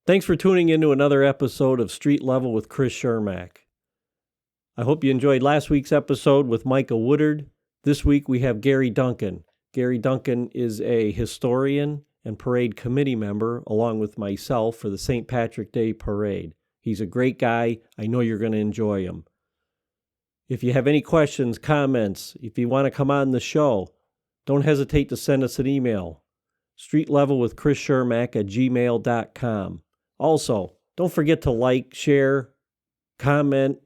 Thanks for tuning in to another episode of Street Level with Chris Chermak. I hope you enjoyed last week's episode with Micah Woodard. This week we have Gary Duncan. Gary Duncan is a historian and parade committee member, along with myself, for the St. Patrick Day Parade. He's a great guy. I know you're going to enjoy him. If you have any questions, comments, if you want to come on the show, don't hesitate to send us an email. streetlevelwithchrischermak@gmail.com. Also, don't forget to like, share, comment,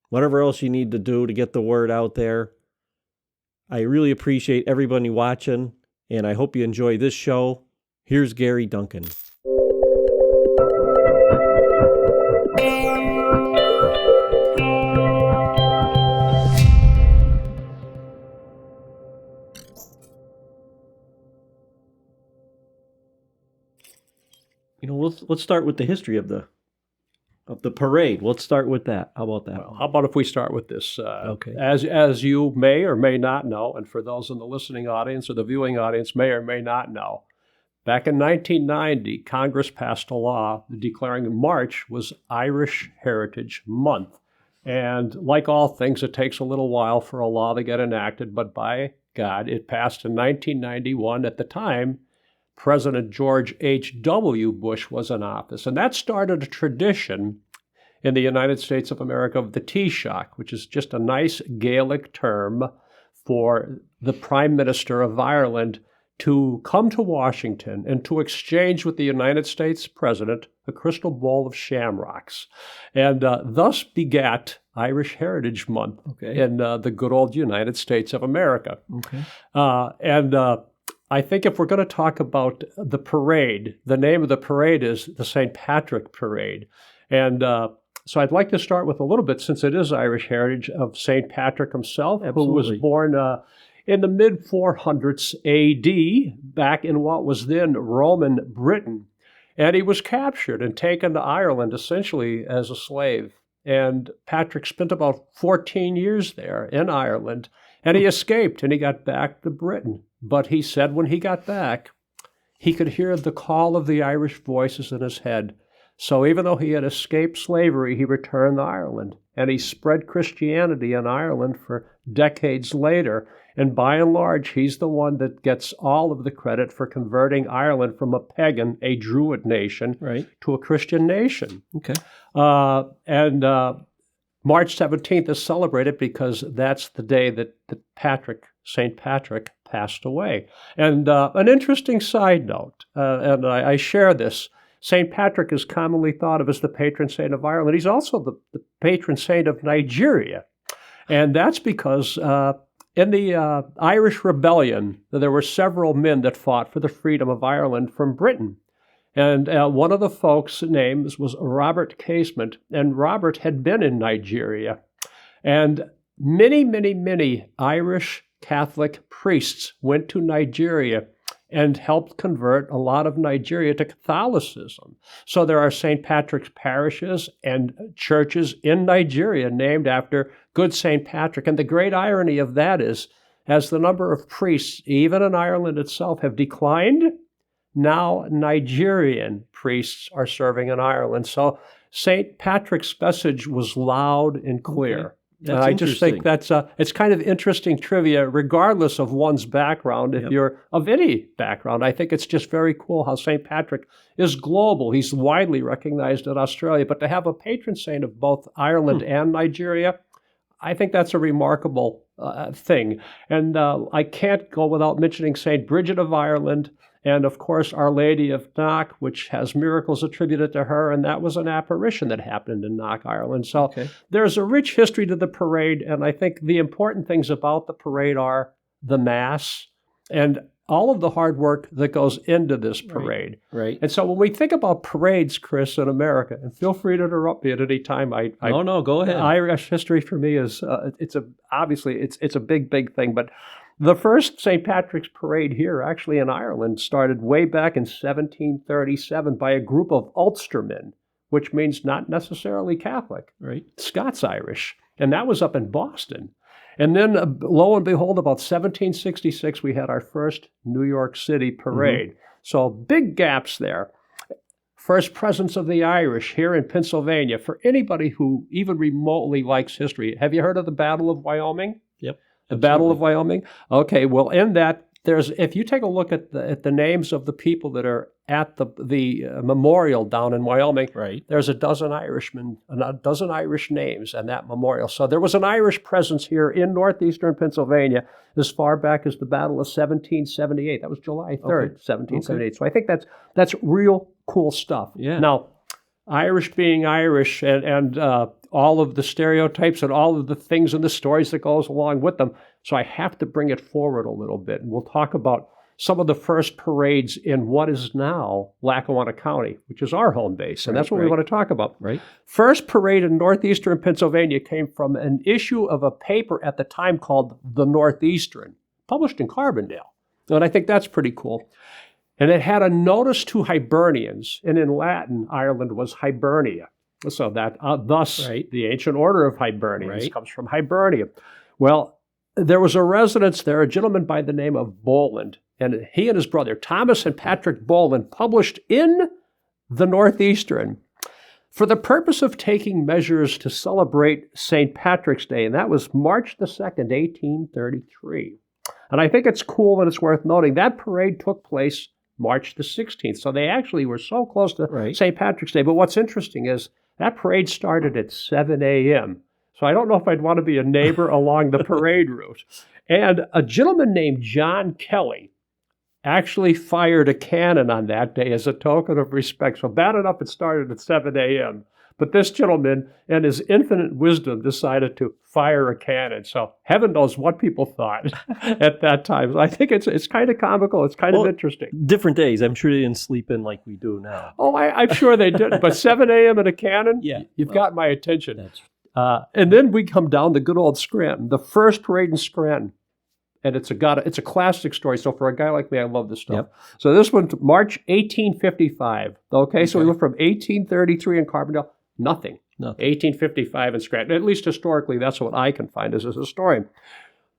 whatever else you need to do to get the word out there. I really appreciate everybody watching, and I hope you enjoy this show. Here's Gary Duncan. Let's start with the history of the parade. Let's start with that. How about that? Well, how about if we start with this? Okay. As you may or may not know, and for those in the listening audience or the viewing audience may or may not know, back in 1990, Congress passed a law declaring March was Irish Heritage Month. And like all things, it takes a little while for a law to get enacted, but by God, it passed in 1991. At the time, President George H.W. Bush was in office, and that started a tradition in the United States of America of the Taoiseach, which is just a nice Gaelic term for the Prime Minister of Ireland to come to Washington and to exchange with the United States President a crystal bowl of shamrocks, and thus begat Irish Heritage Month in the good old United States of America. Okay. I think if we're going to talk about the parade, the name of the parade is the St. Patrick Parade. And so I'd like to start with a little bit, since it is Irish heritage, of St. Patrick himself, Absolutely. Who was born in the mid-400s A.D., back in what was then Roman Britain. And he was captured and taken to Ireland essentially as a slave. And Patrick spent about 14 years there in Ireland, and he escaped and he got back to Britain. But he said when he got back, he could hear the call of the Irish voices in his head. So even though he had escaped slavery, he returned to Ireland, and he spread Christianity in Ireland for decades later. And by and large, he's the one that gets all of the credit for converting Ireland from a pagan, a Druid nation, to a Christian nation. Okay. March 17th is celebrated because that's the day that St. Patrick passed away. And an interesting side note, and I share this, St. Patrick is commonly thought of as the patron saint of Ireland. He's also the patron saint of Nigeria. And that's because in the Irish Rebellion, there were several men that fought for the freedom of Ireland from Britain. And one of the folks' names was Robert Casement, and Robert had been in Nigeria. And many, many, many Irish Catholic priests went to Nigeria and helped convert a lot of Nigeria to Catholicism. So there are St. Patrick's parishes and churches in Nigeria named after good St. Patrick. And the great irony of that is, as the number of priests, even in Ireland itself, have declined, now Nigerian priests are serving in Ireland. So St. Patrick's message was loud and clear. Okay. That's I just think that's it's kind of interesting trivia, regardless of one's background. If you're of any background, I think it's just very cool how St. Patrick is global. He's widely recognized in Australia, but to have a patron saint of both Ireland and Nigeria, I think that's a remarkable thing. And I can't go without mentioning St. Bridget of Ireland, and of course Our Lady of Knock, which has miracles attributed to her, and that was an apparition that happened in Knock, Ireland. So there's a rich history to the parade, and I think the important things about the parade are the Mass and all of the hard work that goes into this parade. Right. And so when we think about parades, Chris, in America, and feel free to interrupt me at any time. No, go ahead. Irish history for me is it's a big, big thing. But the first St. Patrick's parade here, actually in Ireland, started way back in 1737 by a group of Ulstermen, which means not necessarily Catholic, right? Scots-Irish, and that was up in Boston. And then, lo and behold, about 1766, we had our first New York City parade. So big gaps there. first presence of the Irish here in Pennsylvania. For anybody who even remotely likes history, have you heard of the Battle of Wyoming? Yep. The Battle of Wyoming? Okay, well, in that, if you take a look at the names of the people that are at the memorial down in Wyoming, Right. there's a dozen Irish names in that memorial. So there was an Irish presence here in northeastern Pennsylvania as far back as the Battle of 1778. That was July 3rd, 1778. Okay. So I think that's real cool stuff. Yeah. Now, Irish being Irish and all of the stereotypes and all of the things and the stories that goes along with them. So I have to bring it forward a little bit. And we'll talk about some of the first parades in what is now Lackawanna County, which is our home base. And that's what we want to talk about. Right. First parade in northeastern Pennsylvania came from an issue of a paper at the time called The Northeastern, published in Carbondale. And I think that's pretty cool. And it had a notice to Hibernians, and in Latin, Ireland was Hibernia. So that thus the ancient order of Hibernians comes from Hibernia. Well, there was a residence there, a gentleman by the name of Boland, and he and his brother, Thomas and Patrick Boland, published in the Northeastern for the purpose of taking measures to celebrate St. Patrick's Day, and that was March the 2nd, 1833. And I think it's cool and it's worth noting that parade took place March the 16th. So they actually were so close to St. Patrick's Day. But what's interesting is that parade started at 7 a.m. So I don't know if I'd want to be a neighbor along the parade route. And a gentleman named John Kelly actually fired a cannon on that day as a token of respect. So bad enough it started at 7 a.m. But this gentleman, in his infinite wisdom, decided to fire a cannon. So heaven knows what people thought at that time. So I think it's kind of comical. It's kind of interesting. Different days. I'm sure they didn't sleep in like we do now. Oh, I'm sure they did. But 7 a.m. and a cannon? Yeah. You've got my attention. And then we come down to good old Scranton, the first parade in Scranton. And it's a classic story. So for a guy like me, I love this stuff. Yep. So this one, March 1855. Okay, so we went from 1833 in Carbondale, nothing. 1855 in Scranton. At least historically, that's what I can find as a historian.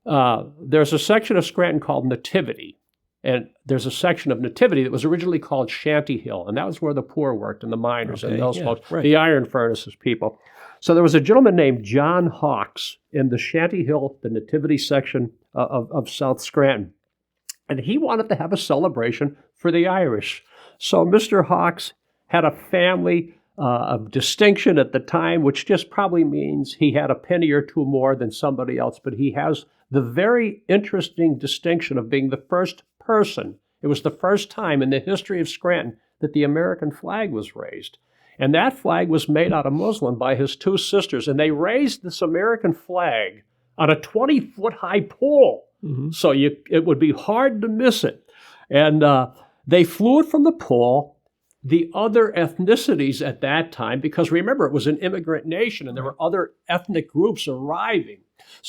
There's a section of Scranton called Nativity. And there's a section of Nativity that was originally called Shanty Hill. And that was where the poor worked and the miners and those folks, the iron furnaces people. So there was a gentleman named John Hawks in the Shanty Hill, the Nativity section of South Scranton. And he wanted to have a celebration for the Irish. So Mr. Hawks had a family of distinction at the time, which just probably means he had a penny or two more than somebody else. But he has the very interesting distinction of being the first person. It was the first time in the history of Scranton that the American flag was raised. And that flag was made out of muslin by his two sisters. And they raised this American flag on a 20-foot high pole. Mm-hmm. So it would be hard to miss it. And they flew it from the pole. The other ethnicities at that time, because remember, it was an immigrant nation and there were other ethnic groups arriving.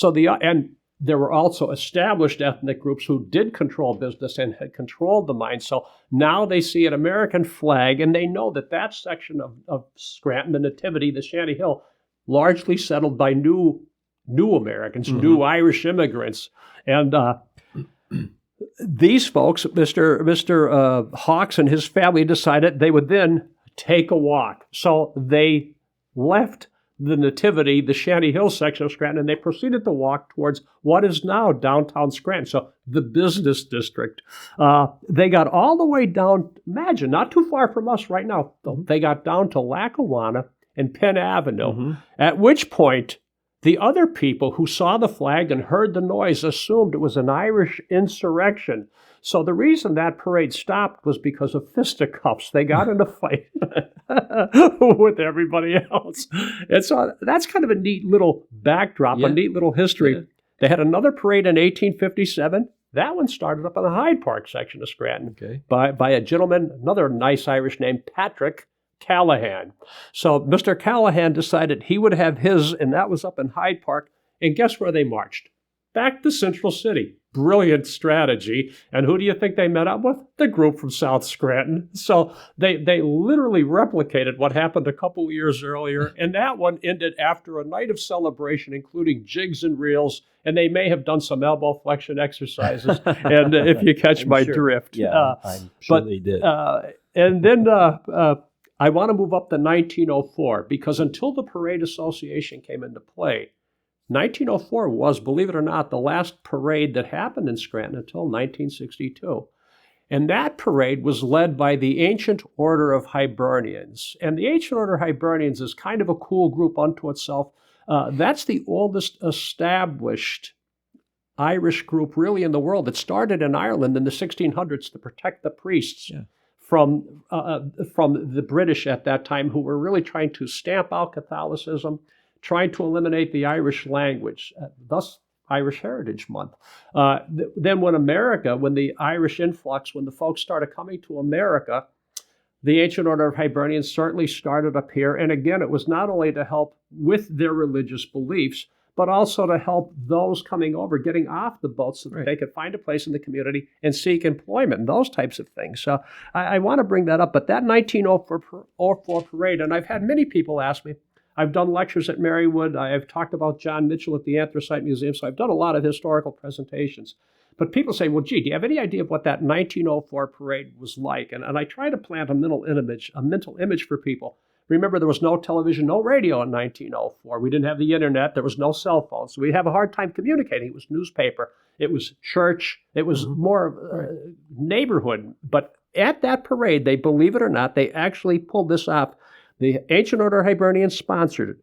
And there were also established ethnic groups who did control business and had controlled the mines. So now they see an American flag, and they know that section of Scranton, the Nativity, the Shanty Hill, largely settled by new Americans, new Irish immigrants. And these folks, Mr. Hawks and his family, decided they would then take a walk. So they left the Nativity, the Shanty Hill section of Scranton, and they proceeded to walk towards what is now downtown Scranton, so the business district. They got all the way down, imagine, not too far from us right now. They got down to Lackawanna and Penn Avenue, at which point the other people who saw the flag and heard the noise assumed it was an Irish insurrection. So the reason that parade stopped was because of fisticuffs. They got in a fight with everybody else. And so that's kind of a neat little backdrop, a neat little history. Yeah. They had another parade in 1857. That one started up in the Hyde Park section of Scranton by a gentleman, another nice Irish name, Patrick Callahan. So Mr. Callahan decided he would have his, and that was up in Hyde Park. And guess where they marched? Back to Central City. Brilliant strategy. And who do you think they met up with? The group from South Scranton. So they literally replicated what happened a couple years earlier. And that one ended after a night of celebration, including jigs and reels. And they may have done some elbow flexion exercises. And if you catch my drift. Yeah, I'm sure they did. And then I want to move up to 1904 because until the Parade Association came into play, 1904 was, believe it or not, the last parade that happened in Scranton until 1962. And that parade was led by the Ancient Order of Hibernians. And the Ancient Order of Hibernians is kind of a cool group unto itself. That's the oldest established Irish group really in the world. It started in Ireland in the 1600s to protect the priests from the British at that time, who were really trying to stamp out Catholicism, trying to eliminate the Irish language, thus Irish Heritage Month. Then when the Irish influx, when the folks started coming to America, the Ancient Order of Hibernians certainly started up here. And again, it was not only to help with their religious beliefs, but also to help those coming over getting off the boat so that they could find a place in the community and seek employment and those types of things. So I want to bring that up. But that 1904 parade, and I've had many people ask me, I've done lectures at Marywood. I have talked about John Mitchell at the Anthracite Museum, so I've done a lot of historical presentations. But people say, well, gee, do you have any idea of what that 1904 parade was like? And I try to plant a mental image for people. Remember, there was no television, no radio in 1904. We didn't have the internet. There was no cell phone. So we have a hard time communicating. It was newspaper. It was church. It was more neighborhood. But at that parade, they, believe it or not, they actually pulled this off. The Ancient Order of Hibernians sponsored it.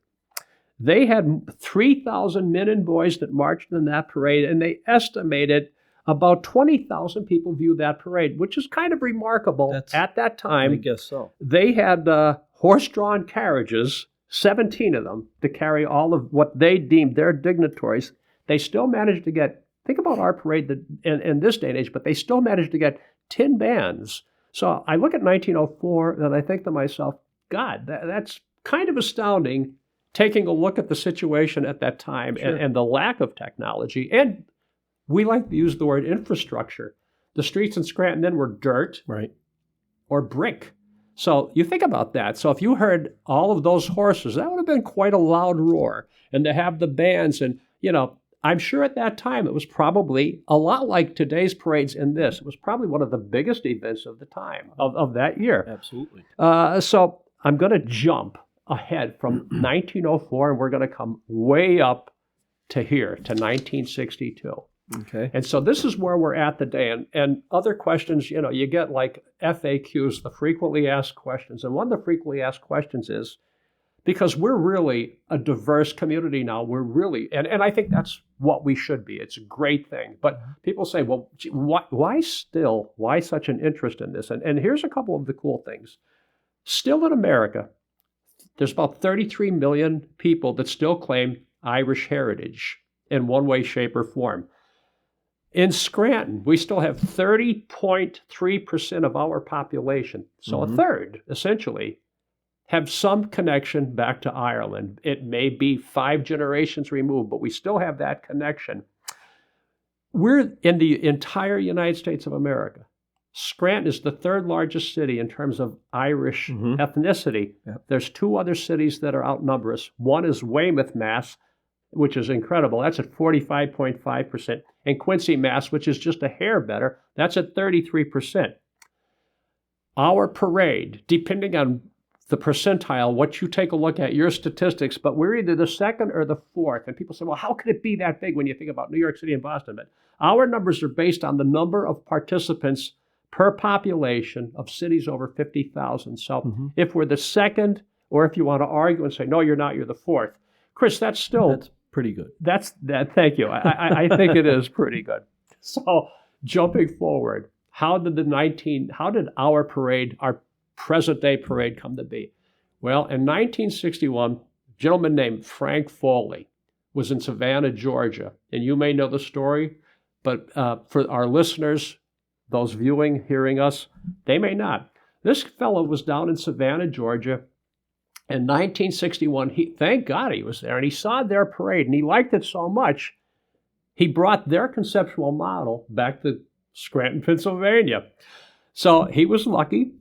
They had 3,000 men and boys that marched in that parade, and they estimated about 20,000 people viewed that parade, which is kind of remarkable at that time. I guess so. They had horse-drawn carriages, 17 of them, to carry all of what they deemed their dignitaries. They still managed to get, think about our parade in this day and age, but they still managed to get 10 bands. So I look at 1904 and I think to myself, God, that's kind of astounding, taking a look at the situation at that time and the lack of technology. And we like to use the word infrastructure. The streets in Scranton then were dirt or brick. So you think about that. So if you heard all of those horses, that would have been quite a loud roar. And to have the bands and, I'm sure at that time it was probably a lot like today's parades in this. It was probably one of the biggest events of the time, of that year. Absolutely. So I'm going to jump ahead from 1904, and we're going to come way up to here, to 1962. Okay. And so this is where we're at today. And other questions, you get like FAQs, the frequently asked questions. And one of the frequently asked questions is, because we're really a diverse community now, we're really, and I think that's what we should be. It's a great thing. But people say, well, gee, why such an interest in this? And here's a couple of the cool things. Still in America, there's about 33 million people that still claim Irish heritage in one way, shape, or form. In Scranton, we still have 30.3% of our population, so a third, essentially, have some connection back to Ireland. It may be 5 generations removed, but we still have that connection. We're in the entire United States of America. Scranton is the third largest city in terms of Irish ethnicity. Yep. There's 2 other cities that are outnumber us. One is Weymouth, Mass., which is incredible. That's at 45.5%. And Quincy, Mass., which is just a hair better, that's at 33%. Our parade, depending on the percentile, what you take a look at, your statistics, but we're either the second or the fourth. And people say, well, how could it be that big when you think about New York City and Boston? But our numbers are based on the number of participants per population of cities over 50,000. So if we're the second, or if you want to argue and say, no, you're not, you're the fourth. Chris, that's pretty good. Thank you. I think it is pretty good. So jumping forward, how did our parade, our present day parade, come to be? Well, in 1961, a gentleman named Frank Foley was in Savannah, Georgia. And you may know the story, but for our listeners, those viewing, hearing us, they may not. This fellow was down in Savannah, Georgia. In 1961, thank God he was there, and he saw their parade, and he liked it so much, he brought their conceptual model back to Scranton, Pennsylvania. So he was lucky.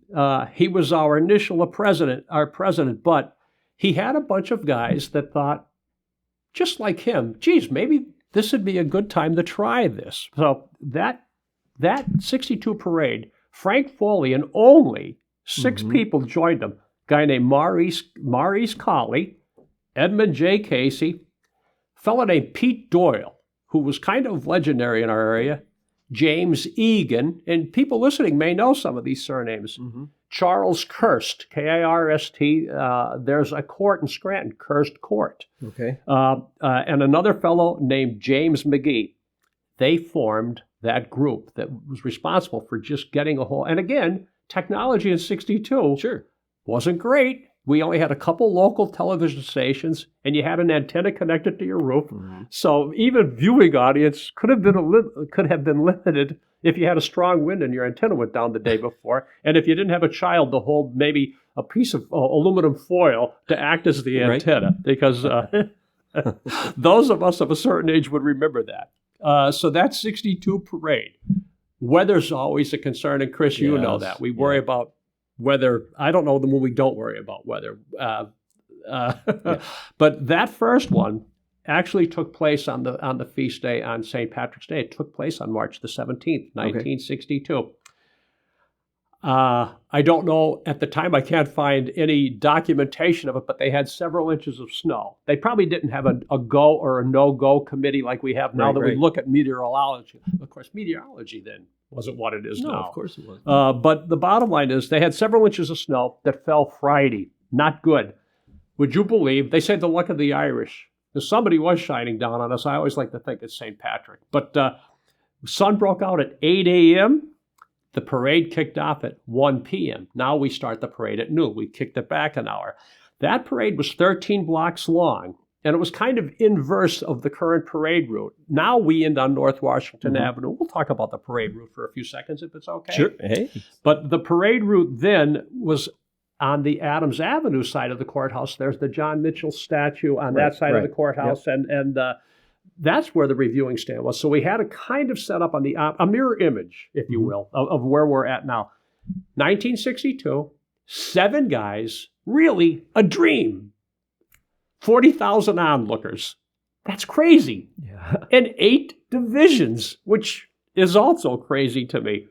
He was our initial president, but he had a bunch of guys that thought, just like him, geez, maybe this would be a good time to try this. So that 62 parade, Frank Foley and only 6 people joined him. guy named Maurice Colley, Edmund J. Casey, fellow named Pete Doyle, who was kind of legendary in our area, James Egan, and people listening may know some of these surnames. Mm-hmm. Charles Kirst, K-I-R-S-T. There's a court in Scranton, Kirst Court. Okay. And another fellow named James McGee. They formed that group that was responsible for just getting a whole. And again, technology in '62 wasn't great. We only had a couple local television stations, and you had an antenna connected to your roof. Mm-hmm. So even viewing audience could have been limited if you had a strong wind and your antenna went down the day before, and if you didn't have a child to hold maybe a piece of aluminum foil to act as the antenna, because those of us of a certain age would remember that. So that '62 parade. Weather's always a concern, and Chris, you know that. We worry about weather. I don't know when we don't worry about weather. But that first one actually took place on the feast day on St. Patrick's Day. It took place on March the 17th, 1962. I don't know at the time. I can't find any documentation of it, but they had several inches of snow. They probably didn't have a go or a no-go committee like we have now we look at meteorology. Of course, meteorology then wasn't what it is now. No, of course it wasn't. But the bottom line is they had several inches of snow that fell Friday. Not good. Would you believe? They said the luck of the Irish. If somebody was shining down on us, I always like to think it's St. Patrick. But sun broke out at 8 a.m., the parade kicked off at 1 p.m. Now we start the parade at noon. We kicked it back an hour. That parade was 13 blocks long, and it was kind of inverse of the current parade route. Now we end on North Washington Avenue. We'll talk about the parade route for a few seconds if it's okay. Sure. Hey. But the parade route then was on the Adams Avenue side of the courthouse. There's the John Mitchell statue on that side of the courthouse, and that's where the reviewing stand was. So we had a kind of set up on a mirror image, if you will, of where we're at now. 1962, 7 guys, really a dream. 40,000 onlookers. That's crazy. Yeah. And 8 divisions, which is also crazy to me.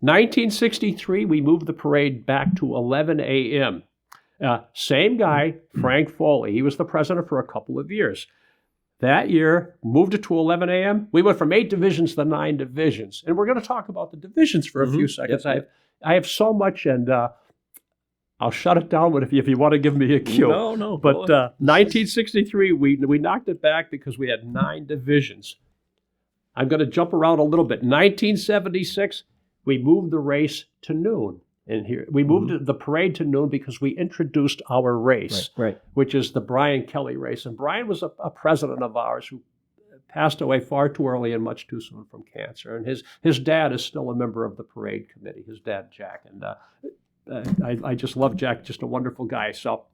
1963, we moved the parade back to 11 a.m. Same guy, Frank Foley. He was the president for a couple of years. That year, moved it to 11 a.m. We went from 8 divisions to 9 divisions. And we're going to talk about the divisions for a few seconds. Yep. I have so much, and I'll shut it down if you want to give me a cue. No. But 1963, we knocked it back because we had 9 divisions. I'm going to jump around a little bit. 1976, we moved the race to noon. And here we moved the parade to noon because we introduced our race, which is the Brian Kelly race. And Brian was a president of ours who passed away far too early and much too soon from cancer. And his dad is still a member of the parade committee, his dad, Jack. And I just love Jack, just a wonderful guy. So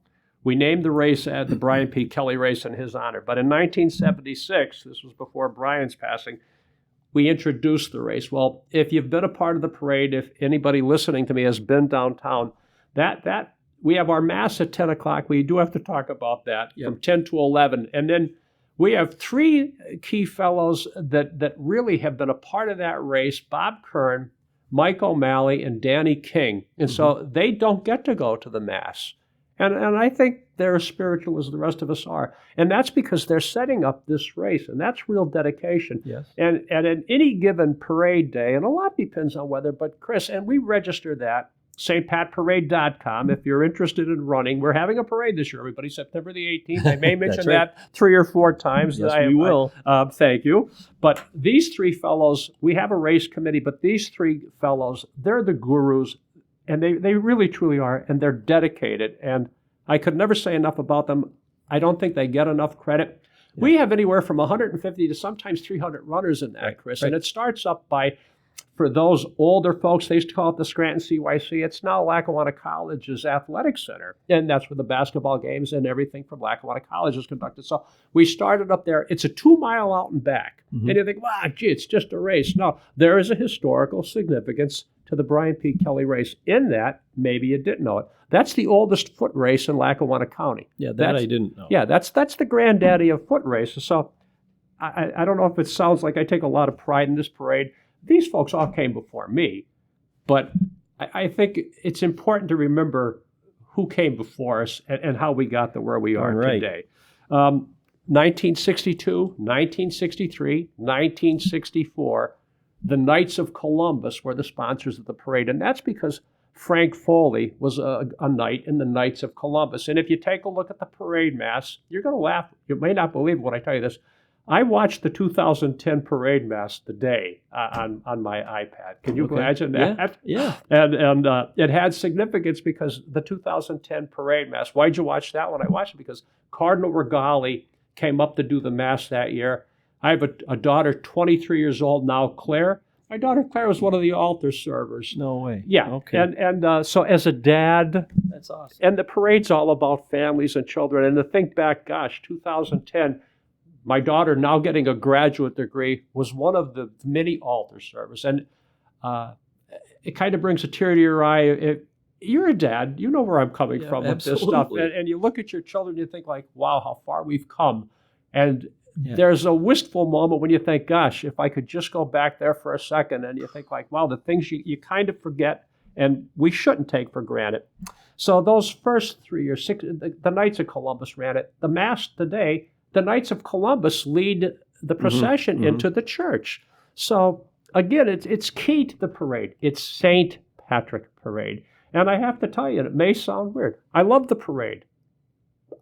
we named the race the Brian P. Kelly race in his honor. But in 1976, this was before Brian's passing, we introduced the race. Well, if you've been a part of the parade, if anybody listening to me has been downtown, that we have our mass at 10 o'clock. We do have to talk about that from 10 to 11. And then we have 3 key fellows that really have been a part of that race, Bob Kern, Mike O'Malley, and Danny King. And so they don't get to go to the mass. And I think they're as spiritual as the rest of us are. And that's because they're setting up this race, and that's real dedication. Yes. And at any given parade day, and a lot depends on weather, but Chris, and we register that, stpatparade.com, if you're interested in running. We're having a parade this year, everybody, September the 18th. I may mention that 3 or 4 times. Yes, we will. Thank you. But these 3 fellows, we have a race committee, but these 3 fellows, they're the gurus. And they really, truly are, and they're dedicated. And I could never say enough about them. I don't think they get enough credit. Yeah. We have anywhere from 150 to sometimes 300 runners in that, Chris. Right. And it starts up by, for those older folks, they used to call it the Scranton CYC. It's now Lackawanna College's athletic center. And that's where the basketball games and everything from Lackawanna College is conducted. So we started up there. It's a 2-mile out and back. And you think, wow, gee, it's just a race. No, there is a historical significance to the Brian P. Kelly race. In that, maybe you didn't know it, that's the oldest foot race in Lackawanna County. Yeah, that I didn't know. Yeah, that's the granddaddy of foot races. So I don't know if it sounds like I take a lot of pride in this parade. These folks all came before me, but I think it's important to remember who came before us and how we got to where we are Right. today. 1962, 1963, 1964, the Knights of Columbus were the sponsors of the parade, and that's because Frank Foley was a knight in the Knights of Columbus. And if you take a look at the parade mass, you're going to laugh. You may not believe when I tell you this. I watched the 2010 parade mass today on my iPad. Can you imagine that? Yeah. And it had significance because the 2010 parade mass. Why'd you watch that one? I watched it because Cardinal Regali came up to do the mass that year. I have a daughter, 23 years old now, Claire. My daughter Claire was one of the altar servers. No way. Yeah. Okay. And so as a dad, That's awesome. and the parade's all about families and children. And to think back, gosh, 2010, my daughter, now getting a graduate degree, was one of the many altar servers. And it kind of brings a tear to your eye. You're a dad. You know where I'm coming from with this stuff. And you look at your children, you think like, wow, how far we've come. And there's a wistful moment when you think, gosh, if I could just go back there for a second. And you think like, wow, the things you kind of forget and we shouldn't take for granted. So those first 3 years, the Knights of Columbus ran it. The Mass today, the Knights of Columbus lead the procession into the church. So again, it's key to the parade. It's St. Patrick Parade. And I have to tell you, it may sound weird. I love the parade.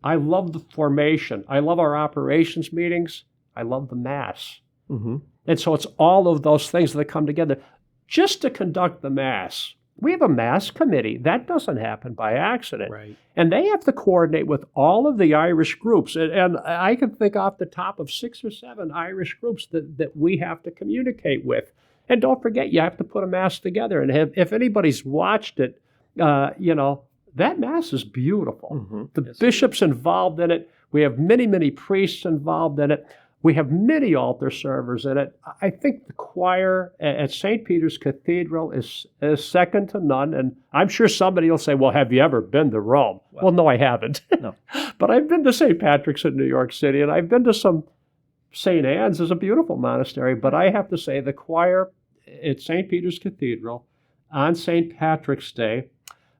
I love the formation. I love our operations meetings. I love the Mass. Mm-hmm. And so it's all of those things that come together. Just to conduct the Mass, we have a Mass committee. That doesn't happen by accident. Right. And they have to coordinate with all of the Irish groups. And I can think off the top of 6 or 7 Irish groups that we have to communicate with. And don't forget, you have to put a Mass together. And if anybody's watched it, that Mass is beautiful. Mm-hmm. The bishops involved in it. We have many, many priests involved in it. We have many altar servers in it. I think the choir at St. Peter's Cathedral is second to none. And I'm sure somebody will say, well, have you ever been to Rome? Well, no, I haven't. No. But I've been to St. Patrick's in New York City, and I've been to some. St. Anne's is a beautiful monastery. But I have to say the choir at St. Peter's Cathedral on St. Patrick's Day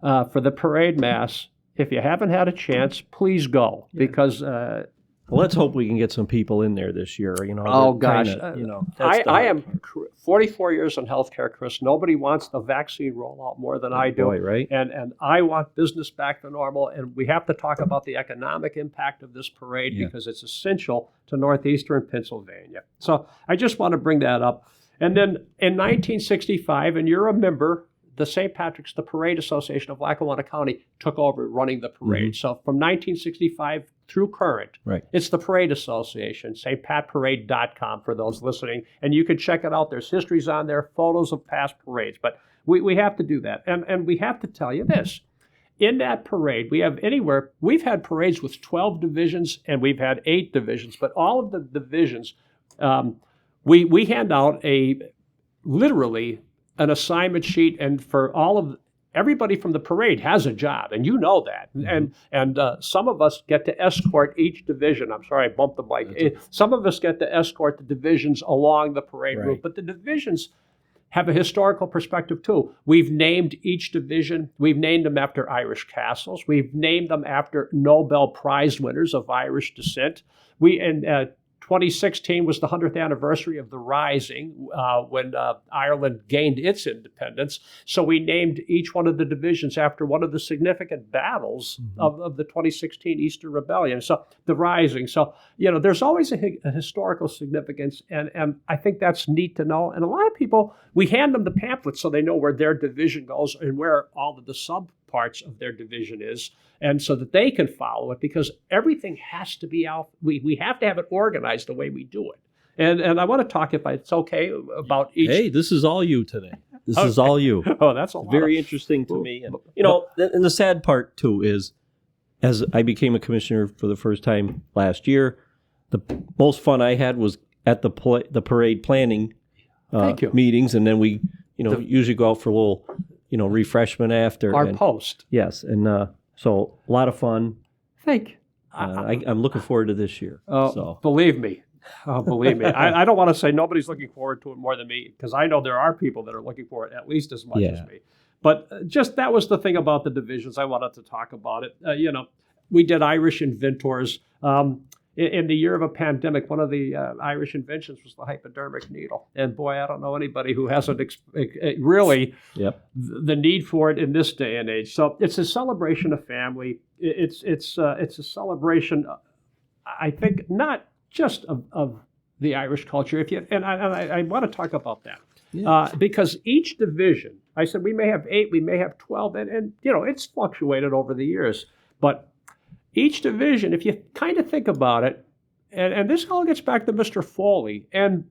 for the parade mass, if you haven't had a chance, please go because Well, let's hope we can get some people in there this year. Oh gosh, I am 44 years in healthcare, Chris. Nobody wants the vaccine rollout more than I do. Boy, right? And I want business back to normal. And we have to talk about the economic impact of this parade because it's essential to northeastern Pennsylvania. So I just want to bring that up. And then in 1965, and you're a member, the Parade Association of Lackawanna County took over running the parade. So from 1965 through current, it's the Parade Association, stpatparade.com for those listening. And you can check it out. There's histories on there, photos of past parades. But we have to do that. And we have to tell you this. In that parade, we've had parades with 12 divisions and we've had 8 divisions. But all of the divisions, we hand out literally an assignment sheet, and for everybody from the parade has a job, and you know that. And some of us get to escort each division. I'm sorry, I bumped the mic. Some of us get to escort the divisions along the parade route, but the divisions have a historical perspective too. We've named each division. We've named them after Irish castles. We've named them after Nobel Prize winners of Irish descent. 2016 was the 100th anniversary of the Rising when Ireland gained its independence. So we named each one of the divisions after one of the significant battles of the 2016 Easter Rebellion. So the Rising. So, there's always a historical significance. And I think that's neat to know. And a lot of people, we hand them the pamphlets so they know where their division goes and where all of the subparts of their division is. And so that they can follow it, because everything has to be out. We have to have it organized the way we do it. And I want to talk, if it's okay, about each. Hey, this is all you today. This is all you. Oh, that's a lot. Very interesting to me. And, and the sad part, too, is as I became a commissioner for the first time last year, the most fun I had was at the parade planning meetings. And then we, usually go out for a little, refreshment after. Our post. Yes. And so a lot of fun. Thank you. I'm looking forward to this year. Believe me. I don't want to say nobody's looking forward to it more than me, because I know there are people that are looking for it at least as much as me. But just that was the thing about the divisions. I wanted to talk about it. We did Irish inventors. In the year of a pandemic, one of the Irish inventions was the hypodermic needle. And boy, I don't know anybody who hasn't really the need for it in this day and age. So it's a celebration of family. It's a celebration, I think, not just of the Irish culture. I want to talk about that because each division, I said we may have 8, we may have 12, and it's fluctuated over the years, but each division, if you kind of think about it, and this all gets back to Mr. Foley, and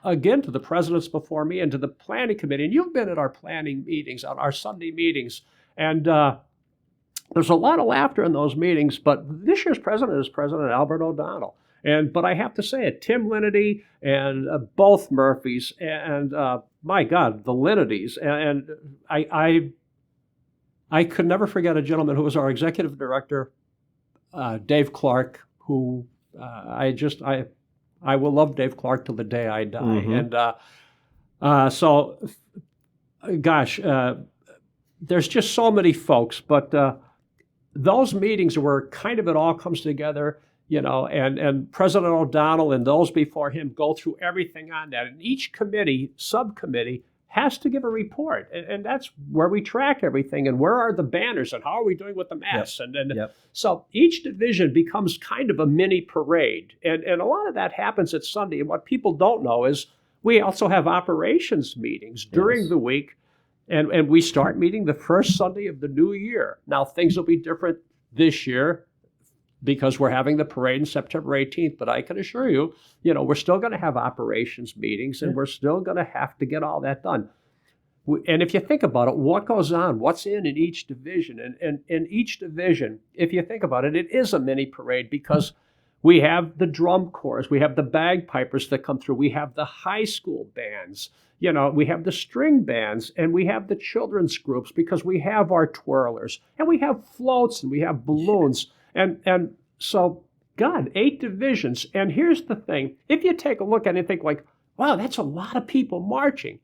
again to the presidents before me and to the planning committee, and you've been at our planning meetings, on our Sunday meetings, and there's a lot of laughter in those meetings, but this year's president is President Albert O'Donnell. But I have to say it, Tim Linnedy and both Murphys, and my God, the Linnedys, and I could never forget a gentleman who was our executive director, Dave Clark, who I will love Dave Clark till the day I die. Mm-hmm. And so, gosh, there's just so many folks, but those meetings where kind of it all comes together, and President O'Donnell and those before him go through everything on that. And each committee, subcommittee, has to give a report, and that's where we track everything, and where are the banners, and how are we doing with the masks, So each division becomes kind of a mini parade, and a lot of that happens at Sunday. And what people don't know is we also have operations meetings during the week, and we start meeting the first Sunday of the new year. Now things will be different this year because we're having the parade on September 18th, but I can assure you, we're still going to have operations meetings, and we're still going to have to get all that done. And if you think about it, what goes on, what's in each division, and in each division, if you think about it, it is a mini parade because we have the drum corps, we have the bagpipers that come through, we have the high school bands, we have the string bands, and we have the children's groups because we have our twirlers, and we have floats, and we have balloons. And so, God, 8 divisions. And here's the thing. If you take a look at it and think like, wow, that's a lot of people marching.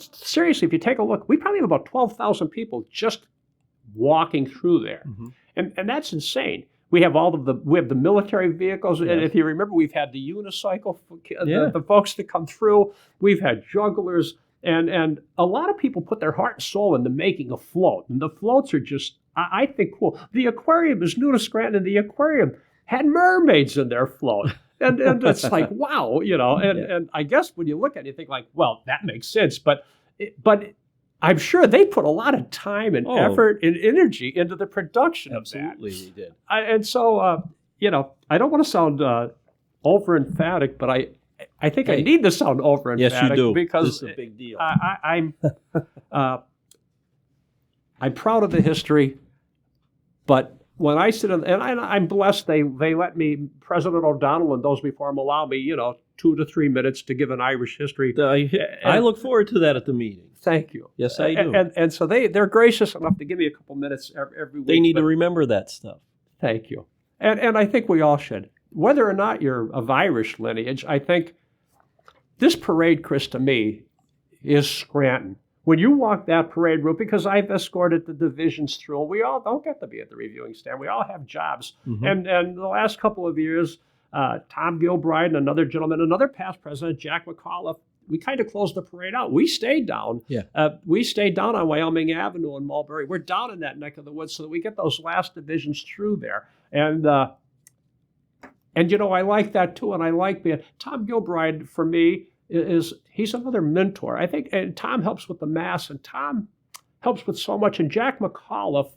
Seriously, if you take a look, we probably have about 12,000 people just walking through there. Mm-hmm. And that's insane. We have we have the military vehicles. Yes. And if you remember, we've had the unicycle, the folks that come through. We've had jugglers. And a lot of people put their heart and soul into making a float. And the floats are just, I think, cool. The aquarium is new to Scranton, and the aquarium had mermaids in their float. And it's like, wow, and I guess when you look at it, you think like, well, that makes sense. But I'm sure they put a lot of time and effort and energy into the production of that. Absolutely, they did. And so, I don't want to sound over emphatic, but I think I need to sound over emphatic. Yes, you do. Because this is a big deal. I'm proud of the history, but when I sit in, and I'm blessed, they let me, President O'Donnell and those before him allow me, 2 to 3 minutes to give an Irish history. I look forward to that at the meeting. Thank you. Yes, I do. And so they're gracious enough to give me a couple minutes every week. They need to remember that stuff. Thank you. And I think we all should. Whether or not you're of Irish lineage, I think this parade, Chris, to me, is Scranton. When you walk that parade route, because I've escorted the divisions through, and we all don't get to be at the reviewing stand. We all have jobs. Mm-hmm. And the last couple of years, Tom Gilbride and another gentleman, another past president, Jack McAuliffe, we kind of closed the parade out. We stayed down. Yeah. We stayed down on Wyoming Avenue in Mulberry. We're down in that neck of the woods so that we get those last divisions through there. And I like that too. And I like being Tom Gilbride for me he's another mentor. I think, and Tom helps with the mass, and Tom helps with so much. And Jack McAuliffe,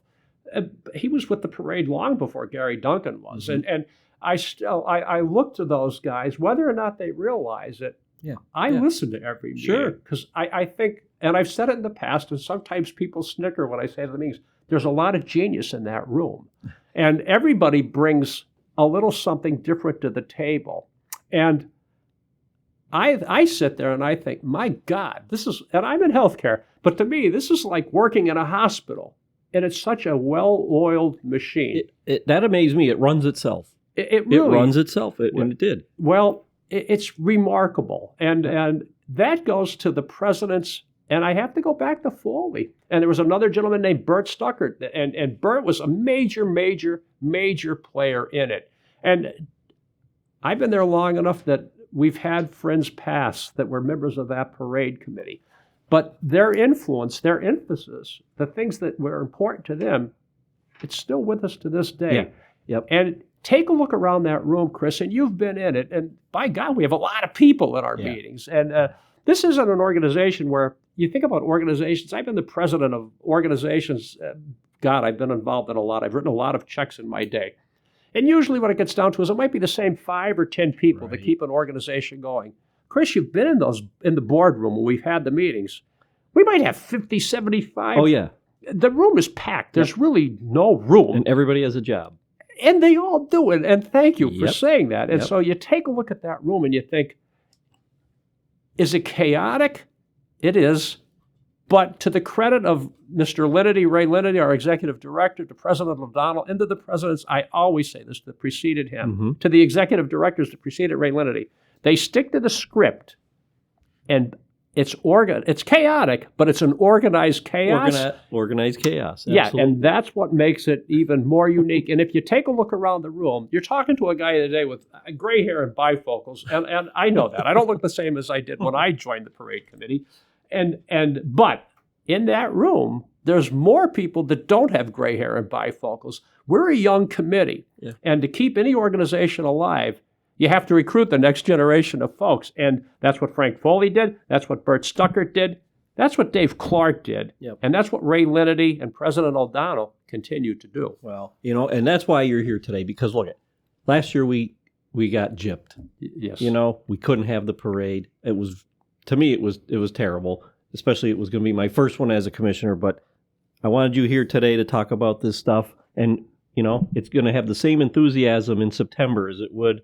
he was with the parade long before Gary Duncan was. Mm-hmm. And I look to those guys, whether or not they realize it. Yeah. I listen to every meeting because I think, and I've said it in the past, and sometimes people snicker when I say to the meetings, there's a lot of genius in that room. And everybody brings a little something different to the table. And I sit there and I think, my God, and I'm in healthcare, but to me, this is like working in a hospital. And it's such a well-oiled machine. That amazed me. It runs itself. It really runs itself, and it did. Well, it's remarkable. And that goes to the presidents And I have to go back to Foley. And there was another gentleman named Bert Stuckert, and Bert was a major, major, major player in it. And I've been there long enough that we've had friends pass that were members of that parade committee. But their influence, their emphasis, the things that were important to them, it's still with us to this day. Yeah. Yep. And take a look around that room, Chris, and you've been in it. And by God, we have a lot of people in our meetings. And this isn't an organization where you think about organizations. I've been the president of organizations. God, I've been involved in a lot. I've written a lot of checks in my day. And usually what it gets down to is it might be the same 5 or 10 people that keep an organization going. Chris, you've been in the boardroom when we've had the meetings. We might have 50, 75. Oh, yeah. The room is packed. There's really no room. And everybody has a job. And they all do it. And thank you for saying that. And Yep. so you take a look at that room and you think, is it chaotic? It is. But to the credit of Mr. Linnity, Ray Linnity, our executive director, to President O'Donnell, and to the presidents, I always say this, that preceded him, to the executive directors that preceded Ray Linnity, they stick to the script, and it's chaotic, but it's an organized chaos. Organized chaos. Yeah, Absolutely. and that's what makes it even more unique. And if you take a look around the room, you're talking to a guy today with gray hair and bifocals, and I know that. I don't look the same as I did when I joined the parade committee. But in that room, there's more people that don't have gray hair and bifocals. We're a young committee, and to keep any organization alive, you have to recruit the next generation of folks, and that's what Frank Foley did. That's what Bert Stuckert did. That's what Dave Clark did, and that's what Ray Linnity and President O'Donnell continue to do. Well, and that's why you're here today, because look, last year we got gypped. Yes. We couldn't have the parade. To me, it was terrible. Especially it was going to be my first one as a commissioner, but I wanted you here today to talk about this stuff. And, it's going to have the same enthusiasm in September as it would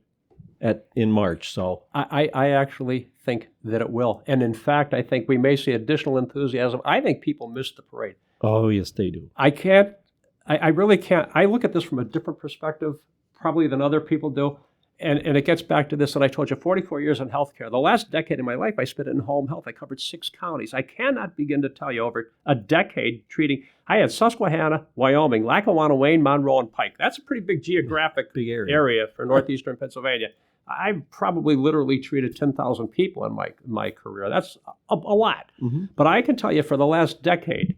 in March. So I actually think that it will. And in fact, I think we may see additional enthusiasm. I think people miss the parade. Oh, yes, they do. I really can't. I look at this from a different perspective probably than other people do. And it gets back to this that I told you, 44 years in healthcare. The last decade of my life, I spent in home health. I covered 6 counties. I cannot begin to tell you over a decade treating. I had Susquehanna, Wyoming, Lackawanna, Wayne, Monroe, and Pike. That's a pretty big geographic area for northeastern Pennsylvania. I probably literally treated 10,000 people in my career. That's a lot. But I can tell you for the last decade,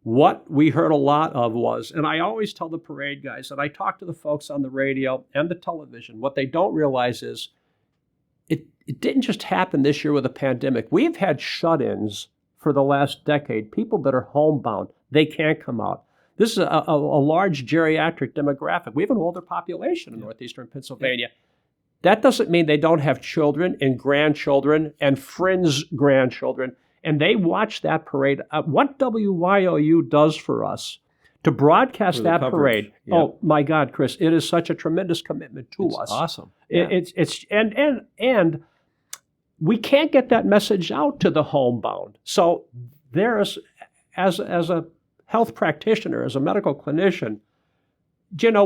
what we heard a lot of was, and I always tell the parade guys, and I talk to the folks on the radio and the television, what they don't realize is it didn't just happen this year with a pandemic. We've had shut-ins for the last decade, people that are homebound. They can't come out. This is a large geriatric demographic. We have an older population in northeastern Pennsylvania. That doesn't mean they don't have children and grandchildren and friends' grandchildren. And they watch that parade. What WYOU does for us to broadcast that parade. Yeah. Oh my God, Chris! It is such a tremendous commitment to us. Awesome. Yeah. And we can't get that message out to the homebound. So there's, as a health practitioner, as a medical clinician,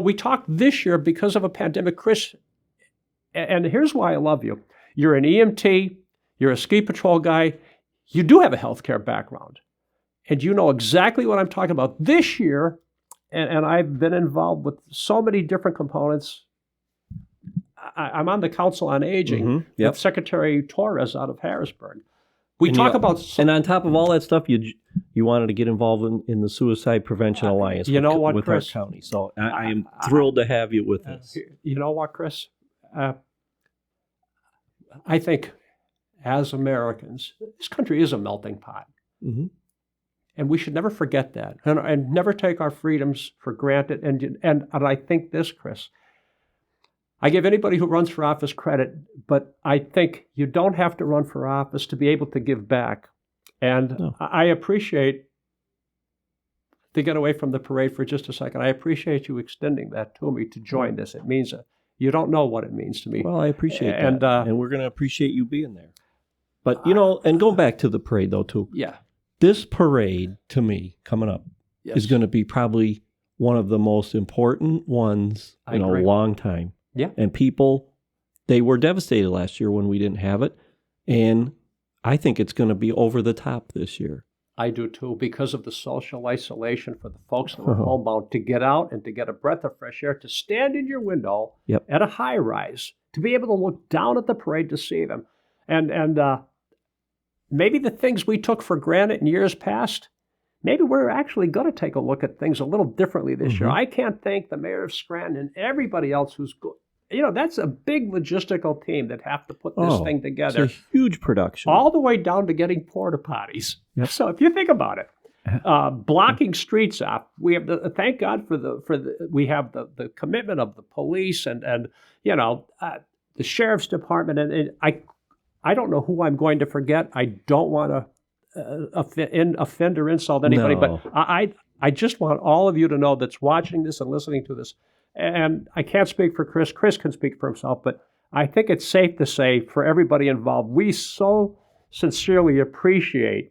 we talked this year because of a pandemic, Chris. And here's why I love you. You're an EMT. You're a ski patrol guy. You do have a healthcare background, and you know exactly what I'm talking about. This year, and I've been involved with so many different components. I'm on the Council on Aging with Secretary Torres out of Harrisburg. We talk about... And on top of all that stuff, you wanted to get involved in the Suicide Prevention Alliance with Chris? our county. So I am thrilled to have you with us. You know what, Chris? I think... as Americans, this country is a melting pot. And we should never forget that and never take our freedoms for granted. And I think this, Chris, I give anybody who runs for office credit, but I think you don't have to run for office to be able to give back. And I appreciate, to get away from the parade for just a second, I appreciate you extending that to me to join this. It means you don't know what it means to me. Well, I appreciate that. And we're going to appreciate you being there. But, and going back to the parade, though, too. Yeah. This parade, to me, coming up, is going to be probably one of the most important ones in a long time. Yeah. And people, they were devastated last year when we didn't have it. And I think it's going to be over the top this year. I do too, because of the social isolation for the folks that were homebound, to get out and to get a breath of fresh air, to stand in your window at a high rise, to be able to look down at the parade to see them. And maybe the things we took for granted in years past, maybe we're actually going to take a look at things a little differently this year. I can't thank the mayor of Scranton and everybody else who's that's a big logistical team that have to put this thing together. It's a huge production. All the way down to getting porta potties. Yep. So if you think about it, blocking streets off, we have thank God we have the commitment of the police and the sheriff's department. And I don't know who I'm going to forget. I don't want to offend or insult anybody, but I just want all of you to know that's watching this and listening to this. And I can't speak for Chris. Chris can speak for himself, but I think it's safe to say for everybody involved, we so sincerely appreciate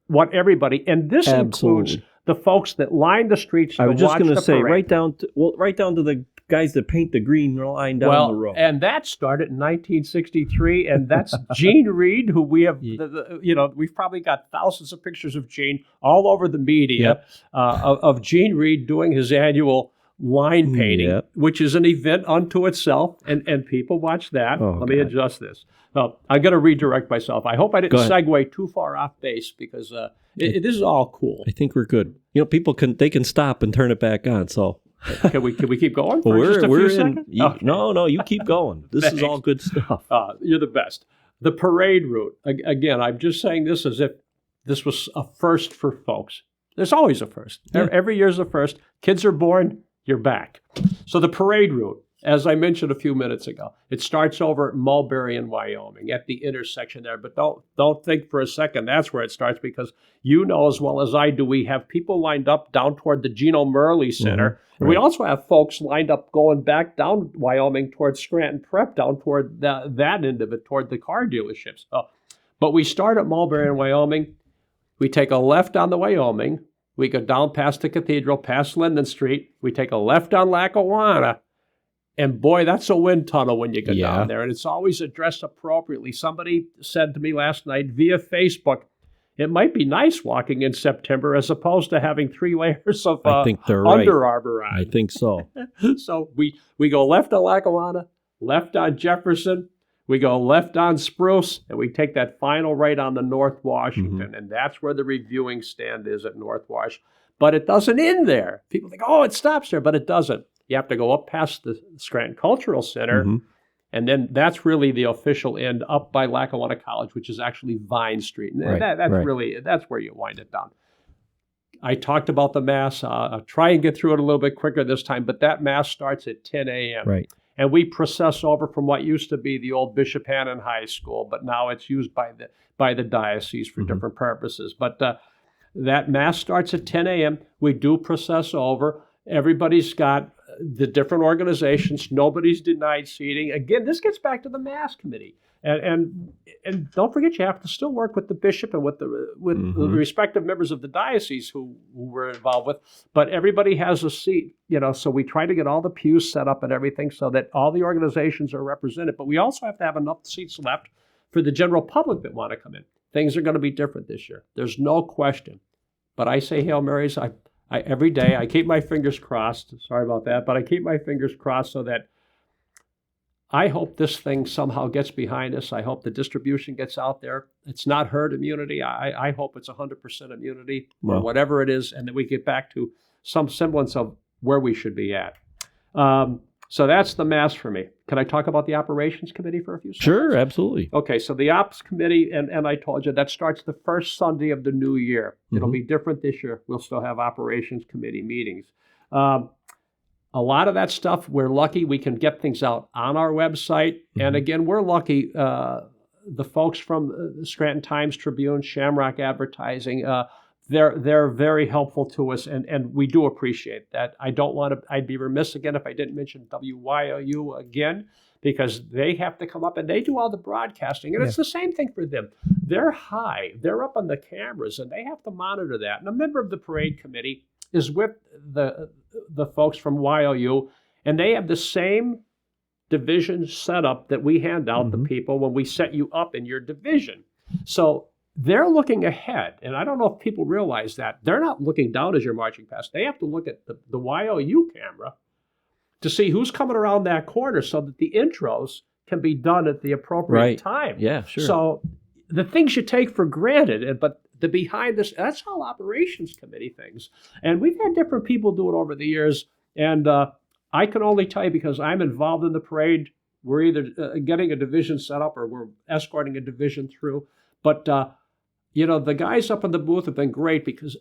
what everybody, and this includes the folks that line the streets to watch the parade. I was just going to say, right down to the guys that paint the green line down the road. And that started in 1963, and that's Gene Reed, who we have, we've probably got thousands of pictures of Gene all over the media of Gene Reed doing his annual line painting, which is an event unto itself, and people watch that. Let me adjust this. I'm going to redirect myself. I hope I didn't segue too far off base, because this is all cool. I think we're good. People can stop and turn it back on. So can we keep going for just a few seconds? No, you keep going. This is all good stuff. You're the best. The parade route. Again, I'm just saying this as if this was a first for folks. There's always a first. Yeah. Every year's a first. Kids are born. You're back. So the parade route, as I mentioned a few minutes ago, it starts over at Mulberry in Wyoming at the intersection there. But don't think for a second that's where it starts, because as well as I do, we have people lined up down toward the Geno Murley Center. Mm-hmm. Right. And we also have folks lined up going back down Wyoming towards Scranton Prep, down toward that end of it, toward the car dealerships. But we start at Mulberry in Wyoming. We take a left on the Wyoming. We go down past the cathedral, past Linden Street. We take a left on Lackawanna. And boy, that's a wind tunnel when you get down there. And it's always addressed appropriately. Somebody said to me last night via Facebook, it might be nice walking in September as opposed to having 3 layers of I think they're Under Armour on. I think so. So we go left on Lackawanna, left on Jefferson. We go left on Spruce, and we take that final right on the North Washington, and that's where the reviewing stand is at North Wash. But it doesn't end there. People think, it stops there, but it doesn't. You have to go up past the Scranton Cultural Center, and then that's really the official end up by Lackawanna College, which is actually Vine Street. And that's where you wind it down. I talked about the Mass. I'll try and get through it a little bit quicker this time, but that Mass starts at 10 a.m. Right. And we process over from what used to be the old Bishop Hannon High School, but now it's used by the diocese for different purposes. But that Mass starts at 10 a.m. We do process over. Everybody's got the different organizations. Nobody's denied seating. Again, this gets back to the Mass Committee. And don't forget, you have to still work with the bishop and with the respective members of the diocese who we're involved with. But everybody has a seat, so we try to get all the pews set up and everything so that all the organizations are represented. But we also have to have enough seats left for the general public that want to come in. Things are going to be different this year. There's no question. But I say Hail Marys. I every day. I keep my fingers crossed. Sorry about that. But I keep my fingers crossed so that I hope this thing somehow gets behind us. I hope the distribution gets out there. It's not herd immunity. I hope it's 100% immunity or whatever it is, and that we get back to some semblance of where we should be at. So that's the Mass for me. Can I talk about the Operations Committee for a few seconds? Sure, absolutely. Okay, so the Ops Committee, and I told you, that starts the first Sunday of the new year. It'll be different this year. We'll still have Operations Committee meetings. A lot of that stuff, we're lucky we can get things out on our website. And again, we're lucky the folks from the Scranton Times-Tribune, Shamrock Advertising, they're very helpful to us, and we do appreciate that. I'd be remiss again if I didn't mention WYOU again, because they have to come up and they do all the broadcasting, and it's the same thing for them. They're they're up on the cameras, and they have to monitor that. And a member of the parade committee is with the folks from YOU, and they have the same division setup that we hand out to people when we set you up in your division. So they're looking ahead. And I don't know if people realize that. They're not looking down as you're marching past. They have to look at the YOU camera to see who's coming around that corner so that the intros can be done at the appropriate time. Yeah, sure. So the things you take for granted, but the behind this, that's all operations committee things. And we've had different people do it over the years. And I can only tell you, because I'm involved in the parade, we're either getting a division set up or we're escorting a division through. But, the guys up in the booth have been great because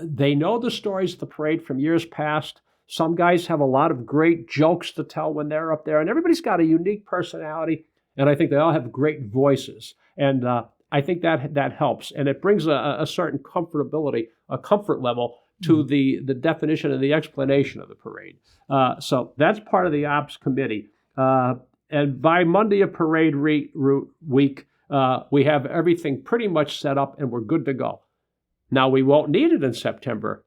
they know the stories of the parade from years past. Some guys have a lot of great jokes to tell when they're up there, and everybody's got a unique personality, and I think they all have great voices. And I think that helps, and it brings a certain comfortability, a comfort level to the definition and the explanation of the parade. So that's part of the ops committee. And by Monday of parade week, we have everything pretty much set up, and we're good to go. Now, we won't need it in September.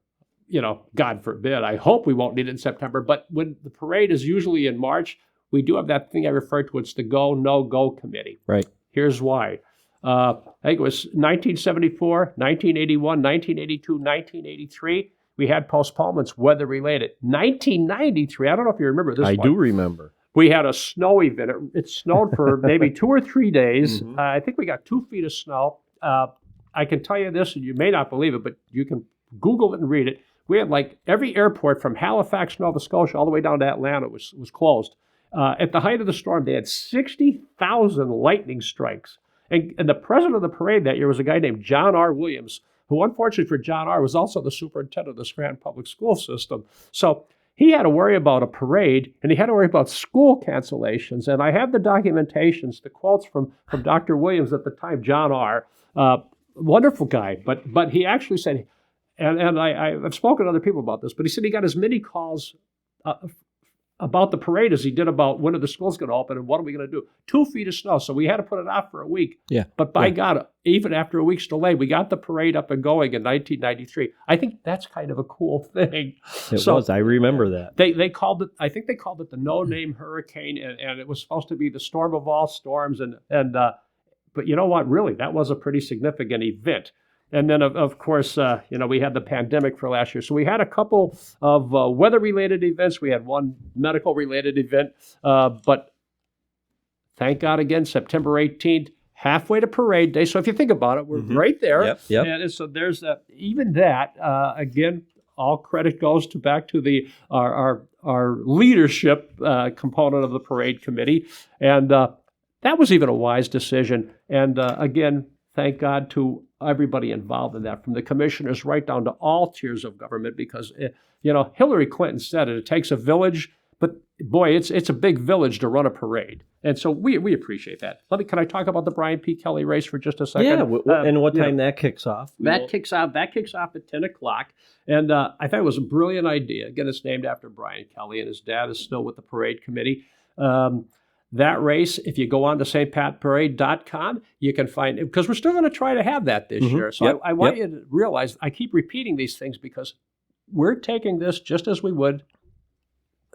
God forbid. I hope we won't need it in September. But when the parade is usually in March, we do have that thing I referred to. It's the go, no go committee. Right. Here's why. I think it was 1974, 1981, 1982, 1983. We had postponements weather-related. 1993, I don't know if you remember this one. I do remember. We had a snow event. It snowed for maybe 2 or 3 days. I think we got 2 feet of snow. I can tell you this, and you may not believe it, but you can Google it and read it. We had like every airport from Halifax, Nova Scotia, all the way down to Atlanta was closed. At the height of the storm, they had 60,000 lightning strikes. And the president of the parade that year was a guy named John R. Williams, who unfortunately for John R. was also the superintendent of the Scranton public school system. So he had to worry about a parade, and he had to worry about school cancellations. And I have the documentations, the quotes from Dr. Williams at the time, John R., wonderful guy. But he actually said, and I've spoken to other people about this, but he said he got as many calls about the parade as he did about when are the schools going to open and what are we going to do. 2 feet of snow, so we had to put it off for a week. Yeah. But by God, even after a week's delay, we got the parade up and going in 1993. I think that's kind of a cool thing. It was. I remember that. They called it. I think they called it the no-name hurricane, and it was supposed to be the storm of all storms. But you know what? Really, that was a pretty significant event. And then, of course, we had the pandemic for last year. So we had a couple of weather-related events. We had one medical-related event. But thank God, again, September 18th, halfway to parade day. So if you think about it, we're right there. Yep. And so there's even that. Again, all credit goes back to our leadership component of the parade committee. And that was even a wise decision. And again, thank God to everybody involved in that, from the commissioners right down to all tiers of government, because, Hillary Clinton said it takes a village, but boy, it's a big village to run a parade. And so we appreciate that. Can I talk about the Brian P. Kelly race for just a second? Yeah, and what time that kicks off? That kicks off at 10 o'clock. And I thought it was a brilliant idea. Again, it's named after Brian Kelly, and his dad is still with the parade committee. That race, if you go on to stpatparade.com, you can find it, because we're still going to try to have that this year. So I want you to realize, I keep repeating these things because we're taking this just as we would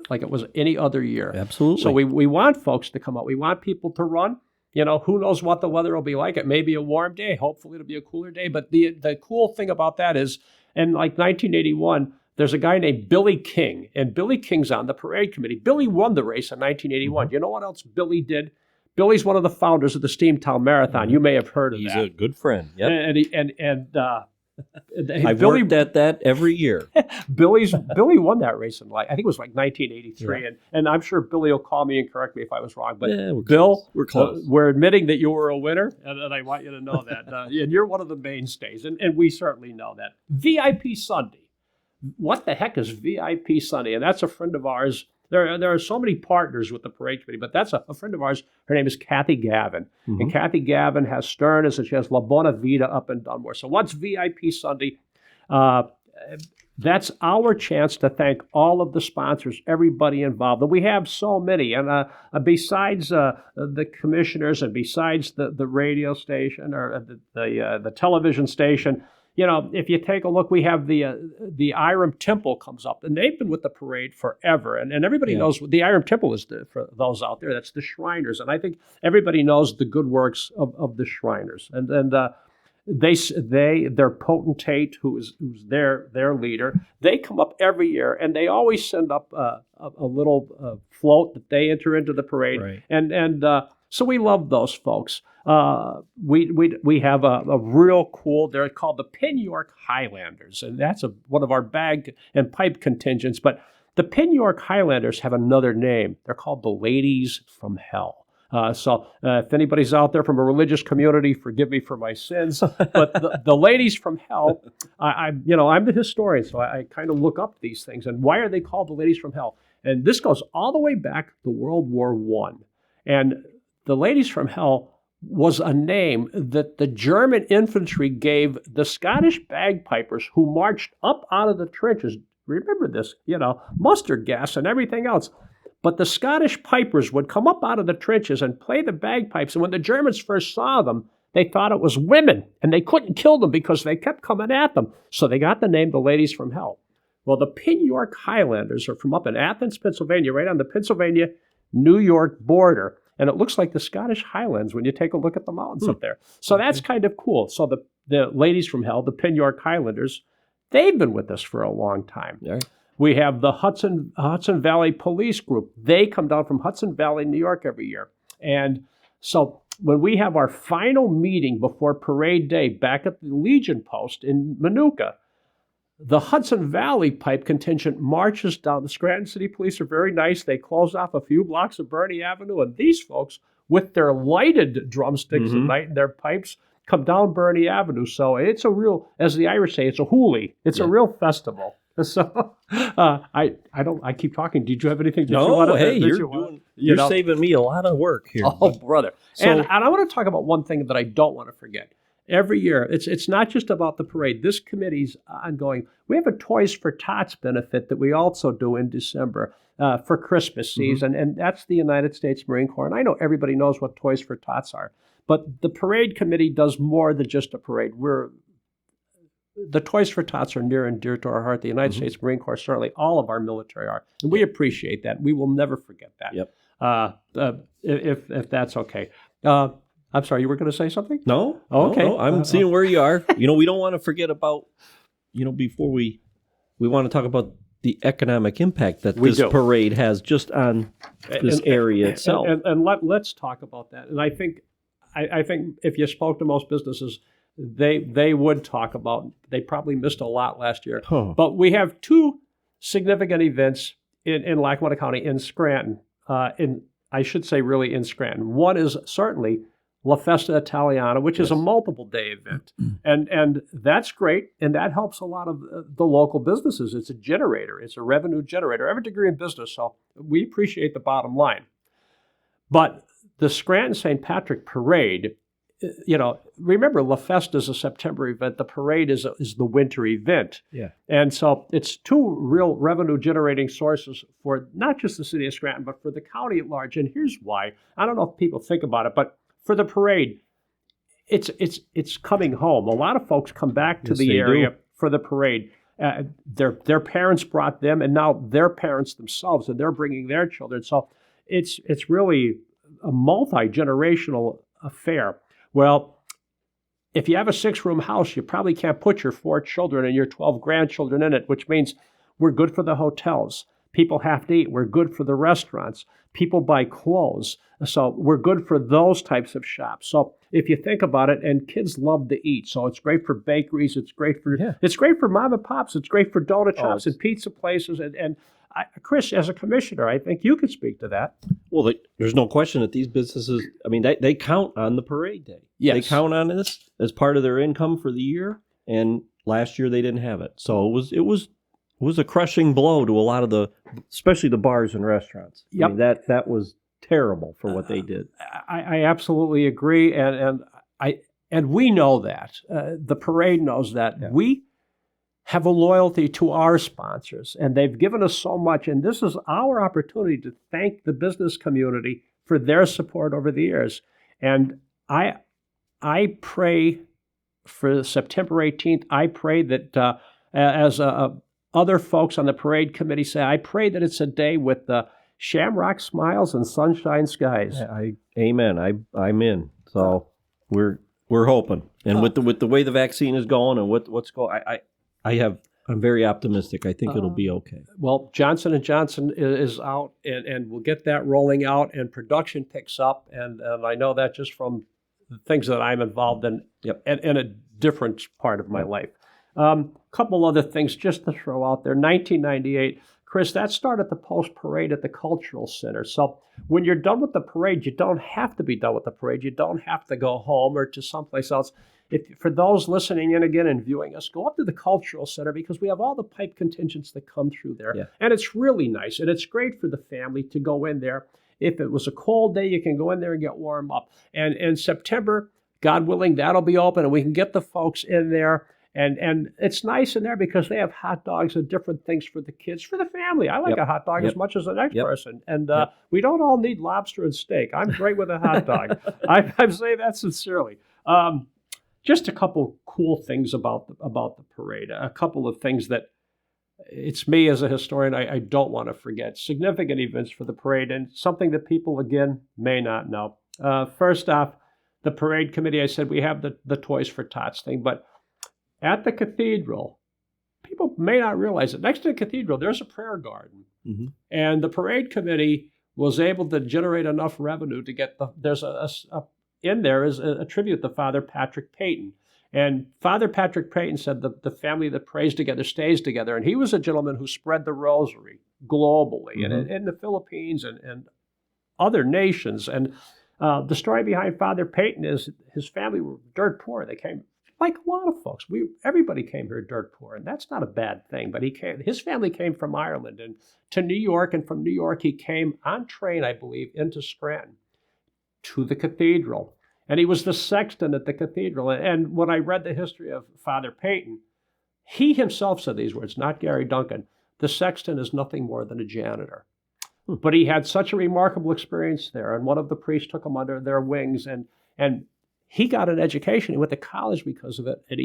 like it was any other year. Absolutely. So we want folks to come out. We want people to run. Who knows what the weather will be like. It may be a warm day. Hopefully it'll be a cooler day. But the cool thing about that is, in like 1981, there's a guy named Billy King, and Billy King's on the parade committee. Billy won the race in 1981. You know what else Billy did? Billy's one of the founders of the Steamtown Marathon. You may have heard of that. He's a good friend. Yep. I've worked at that every year. Billy won that race in I think it was like 1983, and I'm sure Billy will call me and correct me if I was wrong. But Bill, we're close. We're admitting that you were a winner, and I want you to know that. And you're one of the mainstays, and we certainly know that. VIP Sunday. What the heck is VIP Sunday? And that's a friend of ours. There are so many partners with the parade committee, but that's a friend of ours. Her name is Kathy Gavin. And Kathy Gavin has Stearns, and she has La Bona Vida up in Dunmore. So what's VIP Sunday? That's our chance to thank all of the sponsors, everybody involved. And we have so many. And besides the commissioners and besides the radio station or the television station, if you take a look, we have the Iram Temple comes up, and they've been with the parade forever. And everybody knows what the Iram Temple is, for those out there. That's the Shriners. And I think everybody knows the good works of the Shriners. And their potentate, who's their leader, they come up every year, and they always send up a little float that they enter into the parade. Right. And so we love those folks. We have a real cool, they're called the Pin York Highlanders, and that's one of our bag and pipe contingents. But the Pin York Highlanders have another name. They're called the Ladies from Hell. So if anybody's out there from a religious community, forgive me for my sins. But the Ladies from Hell, I'm the historian, so I kind of look up these things. And why are they called the Ladies from Hell? And this goes all the way back to World War I. And the Ladies from Hell was a name that the German infantry gave the Scottish bagpipers who marched up out of the trenches. Remember this, mustard gas and everything else. But the Scottish pipers would come up out of the trenches and play the bagpipes. And when the Germans first saw them, they thought it was women, and they couldn't kill them because they kept coming at them. So they got the name the Ladies from Hell. Well, the Pin York Highlanders are from up in Athens, Pennsylvania, right on the Pennsylvania-New York border. And it looks like the Scottish Highlands when you take a look at the mountains up there. So that's kind of cool. So the Ladies from Hell, the Pin York Highlanders, they've been with us for a long time. Yeah. We have the Hudson Valley Police Group. They come down from Hudson Valley, New York every year. And so when we have our final meeting before Parade Day back at the Legion Post in Minooka, the Hudson Valley pipe contingent marches down. The Scranton City Police are very nice. They close off a few blocks of Bernie Avenue, and these folks, with their lighted drumsticks at night and their pipes, come down Bernie Avenue. So it's a real, as the Irish say, it's a hoolie. It's a real festival. So I keep talking. Did you have anything? You're saving me a lot of work here. Oh, brother. So, and I want to talk about one thing that I don't want to forget. Every year, it's not just about the parade. This committee's ongoing. We have a Toys for Tots benefit that we also do in December for Christmas season, and that's the United States Marine Corps. And I know everybody knows what Toys for Tots are, but the parade committee does more than just a parade. The Toys for Tots are near and dear to our heart. The United States Marine Corps, certainly all of our military are, and we appreciate that. We will never forget that. Yep. If that's okay. I'm sorry, you were going to say something? No. Oh, okay. No, I'm seeing where you are. We don't want to forget about, before we want to talk about the economic impact that this parade has just on this area itself. And let's talk about that. And I think if you spoke to most businesses, they would talk about, they probably missed a lot last year. Huh. But we have two significant events in Lackawanna County, in Scranton, I should say really in Scranton. One is certainly La Festa Italiana, which is a multiple-day event. And that's great, and that helps a lot of the local businesses. It's a generator. It's a revenue generator. I have a degree in business, so we appreciate the bottom line. But the Scranton St. Patrick Parade, remember, La Festa is a September event. The parade is the winter event. Yeah. And so it's two real revenue-generating sources for not just the city of Scranton, but for the county at large. And here's why. I don't know if people think about it, but for the parade, it's coming home. A lot of folks come back to the area for the parade. Their parents brought them, and now their parents themselves, and they're bringing their children. So it's really a multi-generational affair. Well, if you have a 6-room house, you probably can't put your 4 children and your 12 grandchildren in it, which means we're good for the hotels. People have to eat. We're good for the restaurants. People buy clothes. So we're good for those types of shops. So if you think about it, and kids love to eat, so it's great for bakeries. It's great for mom and pops. It's great for donut shops and pizza places. And Chris, as a commissioner, I think you could speak to that. Well, there's no question that these businesses, they count on the parade day. Yes. They count on this as part of their income for the year. And last year they didn't have it. So it was a crushing blow to a lot of especially the bars and restaurants. Yep. That was terrible for what they did. I absolutely agree, and we know that. The parade knows that. Yeah. We have a loyalty to our sponsors, and they've given us so much, and this is our opportunity to thank the business community for their support over the years. And I pray for September 18th, I pray that, as other folks on the parade committee say, I pray that it's a day with shamrock smiles and sunshine skies. Amen. I'm in. So we're hoping, and with the way the vaccine is going and what's going, I'm very optimistic. I think it'll be okay. Well, Johnson & Johnson is out, and we'll get that rolling out, and production picks up, and I know that just from the things that I'm involved in, in a different part of my life. Couple other things just to throw out there. 1998, Chris, that started the post-parade at the Cultural Center. So when you're done with the parade, you don't have to be done with the parade. You don't have to go home or to someplace else. For those listening in again and viewing us, go up to the Cultural Center because we have all the pipe contingents that come through there. Yeah. And it's really nice, and it's great for the family to go in there. If it was a cold day, you can go in there and get warm up. And in September, God willing, that'll be open, and we can get the folks in there. And it's nice in there because they have hot dogs and different things for the kids, for the family. I like a hot dog as much as the next person. And we don't all need lobster and steak. I'm great with a hot dog. I say that sincerely. Just a couple cool things about the parade. A couple of things that it's me as a historian, I don't want to forget. Significant events for the parade and something that people, again, may not know. First off, the parade committee, I said we have the Toys for Tots thing, but at the cathedral, people may not realize it. Next to the cathedral, there's a prayer garden. Mm-hmm. And the parade committee was able to generate enough revenue to get in there is a tribute to Father Patrick Peyton. And Father Patrick Peyton said the family that prays together stays together. And he was a gentleman who spread the rosary globally, mm-hmm. and in the Philippines and other nations. And the story behind Father Peyton is his family were dirt poor. They came, like a lot of folks, everybody came here dirt poor, and that's not a bad thing. But his family came from Ireland and to New York, and from New York he came on train, I believe, into Scranton to the cathedral. And he was the sexton at the cathedral. And when I read the history of Father Peyton, he himself said these words, not Gary Duncan, the sexton is nothing more than a janitor. But he had such a remarkable experience there, and one of the priests took him under their wings, and he got an education. He went to college because of it, and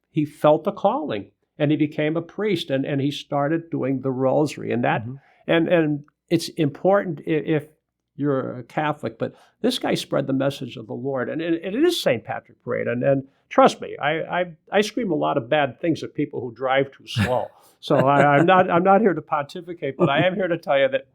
he felt a calling, and he became a priest, and he started doing the rosary. And that, mm-hmm. and it's important if you're a Catholic, but this guy spread the message of the Lord, and it is St. Patrick Parade. And trust me, I scream a lot of bad things at people who drive too slow. So I'm not here to pontificate, but I am here to tell you that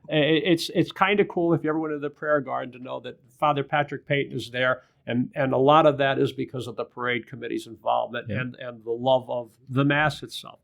it's kind of cool if you ever went to the prayer garden to know that Father Patrick Peyton is there. And a lot of that is because of the parade committee's involvement and the love of the Mass itself.